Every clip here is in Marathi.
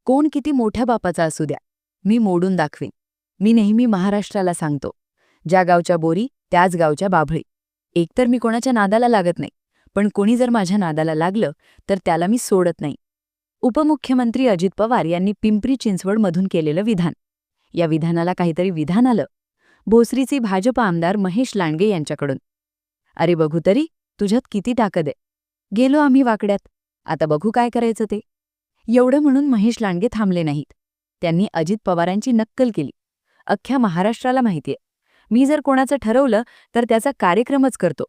कोण किती मोठ्या बापाचा असू द्या, मी मोडून दाखवीन. मी नेहमी महाराष्ट्राला सांगतो, ज्या गावच्या बोरी त्याच गावच्या बाभळी. एकतर मी कोणाच्या नादाला लागत नाही, पण कोणी जर माझ्या नादाला लागलं तर त्याला मी सोडत नाही. उपमुख्यमंत्री अजित पवार यांनी पिंपरी चिंचवडमधून केलेलं विधान. या विधानाला काहीतरी विधान आलं. भोसरीचे भाजप आमदार महेश लांडगे यांच्याकडून. अरे बघू तरी, तुझ्यात किती ताकद आहे. गेलो आम्ही वाकड्यात, आता बघू काय करायचं ते. एवढं म्हणून महेश लांडगे थांबले नाहीत. त्यांनी अजित पवारांची नक्कल केली. अख्ख्या महाराष्ट्राला माहितीये, मी जर कोणाचं ठरवलं तर त्याचा कार्यक्रमच करतो.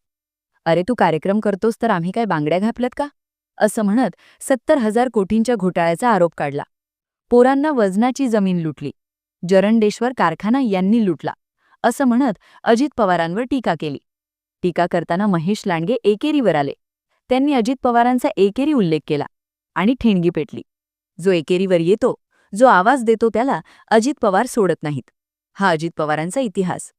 अरे तू कार्यक्रम करतोस तर आम्ही काय बांगड्या घातल्यात का, असं म्हणत 70,000 कोटींच्या घोटाळ्याचा आरोप काढला. पोरांना वजनाची जमीन लुटली, जरंडेश्वर कारखाना यांनी लुटला, असं म्हणत अजित पवारांवर टीका केली. टीका करताना महेश लांडगे एकेरीवर आले. त्यांनी अजित पवारांचा एकेरी उल्लेख केला आणि ठेणगी पेटली. जो एकेरीवर येतो, जो आवाज देतो त्याला अजित पवार सोडत नाहीत. हा अजित पवारांचा इतिहास.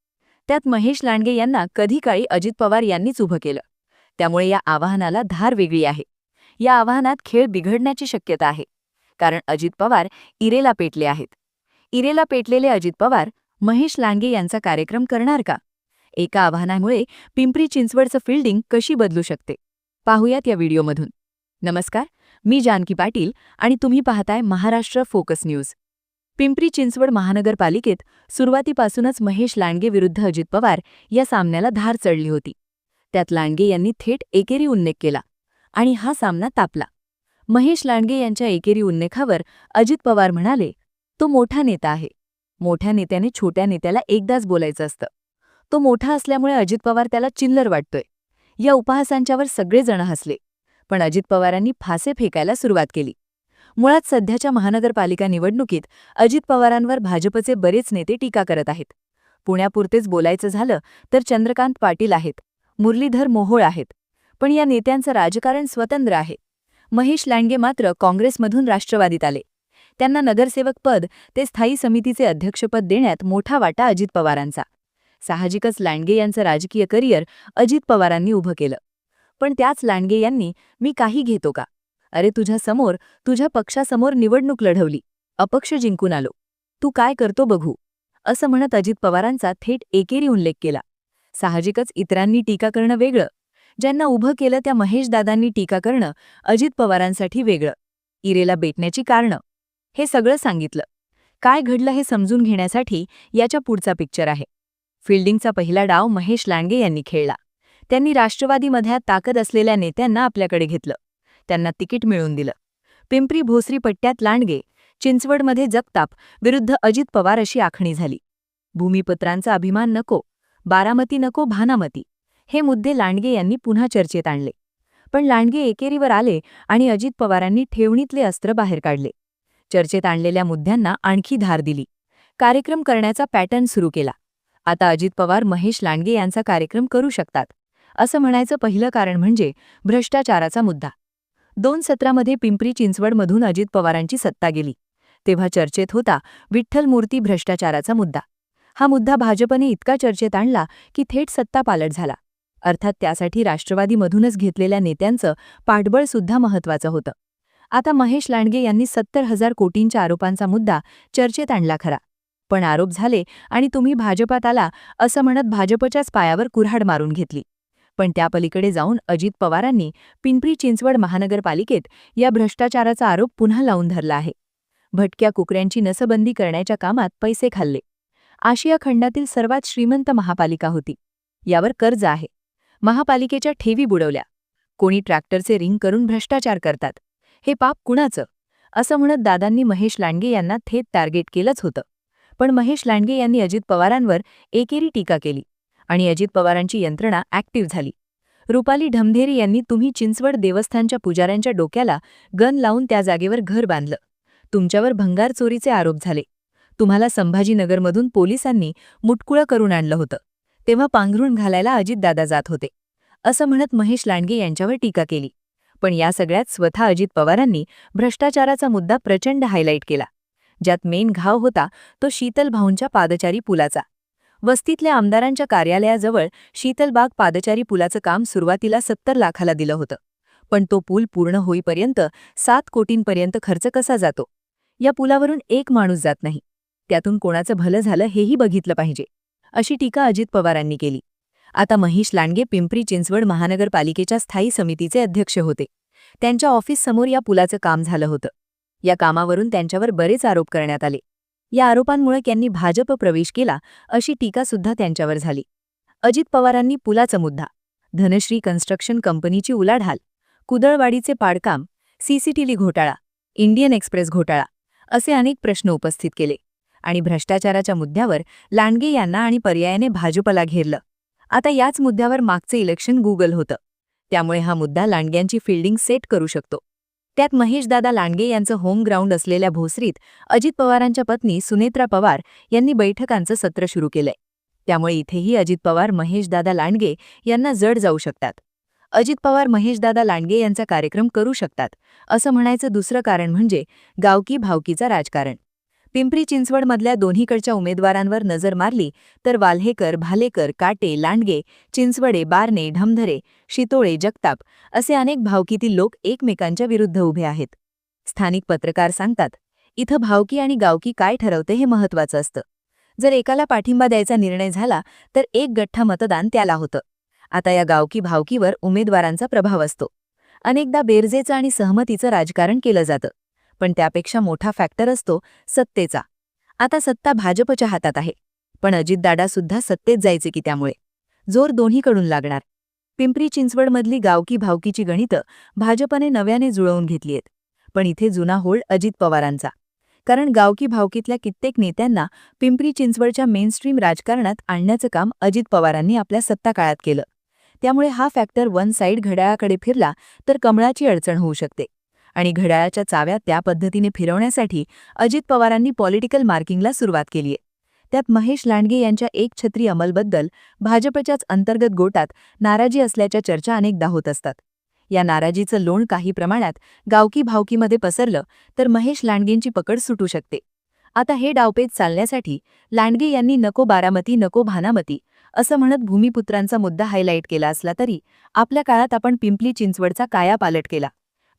त्यात महेश लांडगे यांना कधी काळी अजित पवार यांनीच उभं केलं. त्यामुळे या आवाहनाला धार वेगळी आहे. या आवाहनात खेळ बिघडण्याची शक्यता आहे. कारण अजित पवार इरेला पेटले आहेत. इरेला पेटलेले अजित पवार महेश लांडगे यांचा कार्यक्रम करणार का? एका आवाहनामुळे पिंपरी चिंचवडचं फिल्डिंग कशी बदलू शकते, पाहूयात या व्हिडिओमधून. नमस्कार, मी जानकी पाटील आणि तुम्ही पाहताय महाराष्ट्र फोकस न्यूज. पिंपरी चिंचवड महानगरपालिकेत सुरुवातीपासूनच महेश लांडगे विरुद्ध अजित पवार या सामन्याला धार चढली होती. त्यात लांडगे यांनी थेट एकेरी उल्लेख केला आणि हा सामना तापला. महेश लांडगे यांच्या एकेरी उल्लेखावर अजित पवार म्हणाले, तो मोठा नेता आहे. मोठ्या नेत्याने छोट्या नेत्याला एकदाच बोलायचं असतं. तो मोठा असल्यामुळे अजित पवार त्याला चिल्लर वाटतोय. या उपहासांच्यावर सगळेजण हसले. पण अजित पवारांनी फासे फेकायला सुरुवात केली. मुळात सध्याच्या महानगरपालिका निवडणुकीत अजित पवारांवर भाजपचे बरेच नेते टीका करत आहेत. पुण्यापुरतेच बोलायचं झालं तर चंद्रकांत पाटील आहेत, मुरलीधर मोहोळ आहेत. पण या नेत्यांचं राजकारण स्वतंत्र आहे. महेश लांडगे मात्र काँग्रेसमधून राष्ट्रवादीत आले. त्यांना नगरसेवक पद ते स्थायी समितीचे अध्यक्षपद देण्यात मोठा वाटा अजित पवारांचा. साहजिकच लांडगे यांचं राजकीय करिअर अजित पवारांनी उभं केलं. पण त्याच लांडगे यांनी मी काही घेतो का, अरे तुझ्या समोर, तुझ्या पक्षासमोर निवडणूक लढवली, अपक्ष जिंकून आलो, तू काय करतो बघू, असं म्हणत अजित पवारांचा थेट एकेरी उल्लेख केला. साहजिकच इतरांनी टीका करणं वेगळं, ज्यांना उभं केलं त्या महेशदादांनी टीका करणं अजित पवारांसाठी वेगळं. इरेला बेटण्याची कारणं, हे सगळं सांगितलं. काय घडलं हे समजून घेण्यासाठी याच्या पुढचा पिक्चर आहे. फिल्डिंगचा पहिला डाव महेश लांडगे यांनी खेळला. त्यांनी राष्ट्रवादीमध्ये ताकद असलेल्या नेत्यांना आपल्याकडे घेतलं. त्यांना तिकीट मिळवून दिलं. पिंपरी भोसरी पट्ट्यात लांडगे, चिंचवडमध्ये जगताप विरुद्ध अजित पवार अशी आखणी झाली. भूमिपुत्रांचा अभिमान नको, बारामती नको भानामती, हे मुद्दे लांडगे यांनी पुन्हा चर्चेत आणले. पण लांडगे एकेरीवर आले आणि अजित पवारांनी ठेवणीतले अस्त्र बाहेर काढले. चर्चेत आणलेल्या मुद्द्यांना आणखी धार दिली. कार्यक्रम करण्याचा पॅटर्न सुरू केला. आता अजित पवार महेश लांडगे यांचा कार्यक्रम करू शकतात, असं म्हणायचं पहिलं कारण म्हणजे भ्रष्टाचाराचा मुद्दा. 2017मध्ये पिंपरी चिंचवडमधून अजित पवारांची सत्ता गेली. तेव्हा चर्चेत होता विठ्ठल मूर्ती भ्रष्टाचाराचा मुद्दा. हा मुद्दा भाजपने इतका चर्चेत आणला की थेट सत्तापालट झाला. अर्थात त्यासाठी राष्ट्रवादीमधूनच घेतलेल्या नेत्यांचं पाठबळ सुद्धा महत्त्वाचं होतं. आता महेश लांडगे यांनी 70,000 कोटींच्या आरोपांचा मुद्दा चर्चेत आणला खरा, पण आरोप झाले आणि तुम्ही भाजपात आला असं म्हणत भाजपच्याच पायावर कुऱ्हाड मारून घेतली. पण त्यापलीकडे जाऊन अजित पवारांनी पिंपरी चिंचवड महानगरपालिकेत या भ्रष्टाचाराचा आरोप पुन्हा लावून धरला आहे. भटक्या कुकऱ्यांची नसबंदी करण्याच्या कामात पैसे खाल्ले. आशिया खंडातील सर्वात श्रीमंत महापालिका होती. यावर कर्ज आहे. महापालिकेच्या ठेवी बुडवल्या. कोणी ट्रॅक्टरचे रिंग करून भ्रष्टाचार करतात. हे पाप कुणाचं, असं म्हणत दादांनी महेश लांडगे यांना थेट टार्गेट केलंच होतं. पण महेश लांडगे यांनी अजित पवारांवर एकेरी टीका केली आणि अजित पवारांची यंत्रणा ॲक्टिव्ह झाली. रुपाली ढमढेरे यांनी तुम्ही चिंचवड देवस्थानच्या पुजाऱ्यांच्या डोक्याला गन लावून त्या जागेवर घर बांधलं. तुमच्यावर भंगार चोरीचे आरोप झाले. तुम्हाला संभाजीनगरमधून पोलिसांनी मुटकुळं करून आणलं होतं. तेव्हा पांघरूण घालायला अजितदादा जात होते, असं म्हणत महेश लांडगे यांच्यावर टीका केली. पण या सगळ्यात स्वतः अजित पवारांनी भ्रष्टाचाराचा मुद्दा प्रचंड हायलाईट केला. ज्यात मेन घाव होता तो शीतलभाऊंच्या पादचारी पुलाचा. वस्तीतल्या आमदारांच्या कार्यालयाजवळ शीतलबाग पादचारी पुलाचं काम सुरुवातीला 70 लाखाला दिलं होतं. पण तो पूल पूर्ण होईपर्यंत 7 कोटींपर्यंत खर्च कसा जातो, या पुलावरून एक माणूस जात नाही. त्यातून कोणाचं भलं झालं हेही बघितलं पाहिजे, अशी टीका अजित पवारांनी केली. आता महेश लांडगे पिंपरी चिंचवड महानगरपालिकेच्या स्थायी समितीचे अध्यक्ष होते. त्यांच्या ऑफिससमोर या पुलाचं काम झालं होतं. या कामावरून त्यांच्यावर बरेच आरोप करण्यात आले. या आरोपांमुळे त्यांनी भाजप प्रवेश केला, अशी टीकासुद्धा त्यांच्यावर झाली. अजित पवारांनी पुलाचा मुद्दा, धनश्री कन्स्ट्रक्शन कंपनीची उलाढाल, कुदळवाडीचे पाडकाम, सीसीटीव्ही घोटाळा, इंडियन एक्सप्रेस घोटाळा असे अनेक प्रश्न उपस्थित केले आणि भ्रष्टाचाराच्या मुद्द्यावर लांडगे यांना आणि पर्यायाने भाजपला घेरलं. आता याच मुद्द्यावर मागचे इलेक्शन गुगल होतं. त्यामुळे हा मुद्दा लांडग्यांची फिल्डिंग सेट करू शकतो. त्यात महेशदादा लांडगे यांचं होम ग्राउंड असलेल्या भोसरीत अजित पवारांच्या पत्नी सुनेत्रा पवार यांनी बैठकांचं सत्र सुरू केलंय. त्यामुळे इथेही अजित पवार महेशदादा लांडगे यांना जड जाऊ शकतात. अजित पवार महेशदादा लांडगे यांचा कार्यक्रम करू शकतात असं म्हणायचं दुसरं कारण म्हणजे गावकी भावकीचा राजकारण. पिंपरी चिंचवडमधल्या दोन्हीकडच्या उमेदवारांवर नजर मारली तर वाल्हेकर, भालेकर, काटे, लांडगे, चिंचवडे, बारणे, ढमढरे, शितोळे, जगताप असे अनेक भावकीतील लोक एकमेकांच्या विरुद्ध उभे आहेत. स्थानिक पत्रकार सांगतात, इथं भावकी आणि गावकी काय ठरवते हे महत्त्वाचं असतं. जर एकाला पाठिंबा द्यायचा निर्णय झाला तर एक गठ्ठा मतदान त्याला होतं. आता या गावकी भावकीवर उमेदवारांचा प्रभाव असतो. अनेकदा बेरजेचं आणि सहमतीचं राजकारण केलं जातं, पण त्यापेक्षा मोठा फॅक्टर असतो सत्तेचा. आता सत्ता भाजपच्या हातात आहे, पण अजितदादासुद्धा सत्तेत जायचे की त्यामुळे जोर दोन्हीकडून लागणार. पिंपरी चिंचवडमधली गावकी भावकीची गणितं भाजपने नव्याने जुळवून घेतलीयत, पण इथे जुना होल्ड अजित पवारांचा. कारण गावकी भावकीतल्या कित्येक नेत्यांना पिंपरी चिंचवडच्या मेनस्ट्रीम राजकारणात आणण्याचं काम अजित पवारांनी आपल्या सत्ताकाळात केलं. त्यामुळे हा फॅक्टर वन साईड घड्याळाकडे फिरला तर कमळाची अडचण होऊ शकते आणि घड्याळाच्या चाव्या त्या पद्धतीने फिरवण्यासाठी अजित पवारांनी पॉलिटिकल मार्किंगला सुरुवात केलीय. त्यात महेश लांडगे यांच्या एकछत्री अंमलबद्दल भाजपच्याच अंतर्गत गोटात नाराजी असल्याच्या चर्चा अनेकदा होत असतात. या नाराजीचं लोण काही प्रमाणात गावकी भावकीमध्ये पसरलं तर महेश लांडगेंची पकड सुटू शकते. आता हे डावपेच चालण्यासाठी लांडगे यांनी नको बारामती नको भानामती असं म्हणत भूमिपुत्रांचा मुद्दा हायलाईट केला असला तरी आपल्या काळात आपण पिंपरी चिंचवडचा कायापालट केला,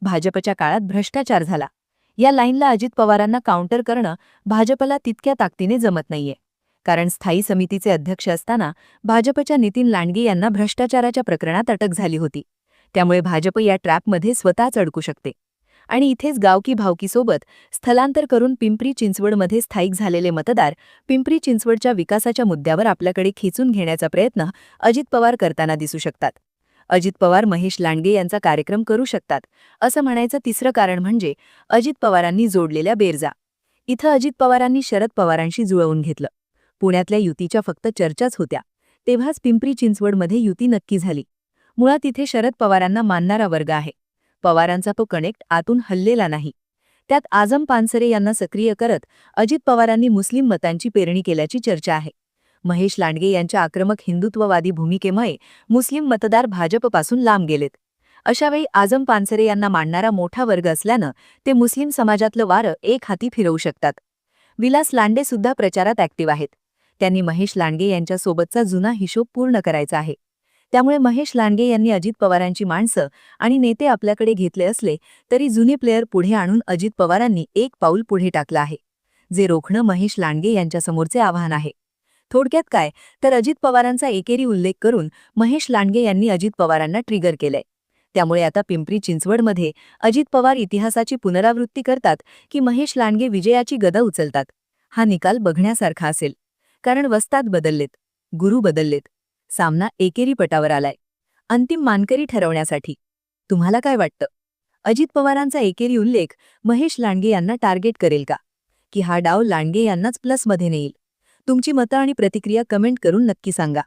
भाजपच्या काळात भ्रष्टाचार झाला, या लाईनला अजित पवारांना काउंटर करणं भाजपला तितक्या ताकदीने जमत नाहीये. कारण स्थायी समितीचे अध्यक्ष असताना भाजपच्या नितीन लांडगे यांना भ्रष्टाचाराच्या प्रकरणात अटक झाली होती. त्यामुळे भाजप या ट्रॅपमध्ये स्वतःच अडकू शकते आणि इथेच गावकी भावकीसोबत स्थलांतर करून पिंपरी चिंचवडमध्ये स्थायिक झालेले मतदार पिंपरी चिंचवडच्या विकासाच्या मुद्द्यावर आपल्याकडे खेचून घेण्याचा प्रयत्न अजित पवार करताना दिसू शकतात. अजित पवार महेश लांडगे यांचा कार्यक्रम करू शकतात असं म्हणायचं तिसरं कारण म्हणजे अजित पवारांनी जोडलेल्या बेरजा. इथं अजित पवारांनी शरद पवारांशी जुळवून घेतलं. पुण्यातल्या युतीच्या फक्त चर्चाच होत्या, तेव्हाच पिंपरी चिंचवडमध्ये युती नक्की झाली. मुळात इथे शरद पवारांना मानणारा वर्ग आहे. पवारांचा तो कनेक्ट आतून हललेला नाही. त्यात आझम पानसरे यांना सक्रिय करत अजित पवारांनी मुस्लिम मतांची पेरणी केल्याची चर्चा आहे. महेश लांडगे यांच्या आक्रमक हिंदुत्ववादी भूमिकेमुळे मुस्लिम मतदार भाजपपासून लांब गेलेत. अशावेळी आझम पानसरे यांना मानणारा मोठा वर्ग असल्यानं ते मुस्लिम समाजातलं वारं एक हाती फिरवू शकतात. विलास लांडे सुद्धा प्रचारात ॲक्टिव्ह आहेत. त्यांनी महेश लांडगे यांच्यासोबतचा जुना हिशोब पूर्ण करायचा आहे. त्यामुळे महेश लांडगे यांनी अजित पवारांची माणसं आणि नेते आपल्याकडे घेतले असले तरी जुने प्लेयर पुढे आणून अजित पवारांनी एक पाऊल पुढे टाकलं आहे, जे रोखणं महेश लांडगे यांच्यासमोरचे आव्हान आहे. थोडक्यात काय तर अजित पवारांचा एकेरी उल्लेख करून महेश लांडगे यांनी अजित पवारांना ट्रिगर केलंय. त्यामुळे आता पिंपरी चिंचवडमध्ये अजित पवार इतिहासाची पुनरावृत्ती करतात की महेश लांडगे विजयाची गदा उचलतात, हा निकाल बघण्यासारखा असेल. कारण वस्ताद बदललेत, गुरु बदललेत, सामना एकेरी पटावर आलाय. अंतिम मानकरी ठरवण्यासाठी तुम्हाला काय वाटतं? अजित पवारांचा एकेरी उल्लेख महेश लांडगे यांना टार्गेट करेल का, की हा डाव लांडगे यांनाच प्लसमध्ये नेईल? तुमची मतं आणि प्रतिक्रिया कमेंट करून नक्की सांगा.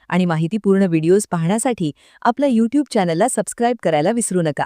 आणि माहितीपूर्ण व्हिडिओज पाहण्यासाठी आपल्या YouTube चॅनलला सबस्क्राईब करायला विसरू नका.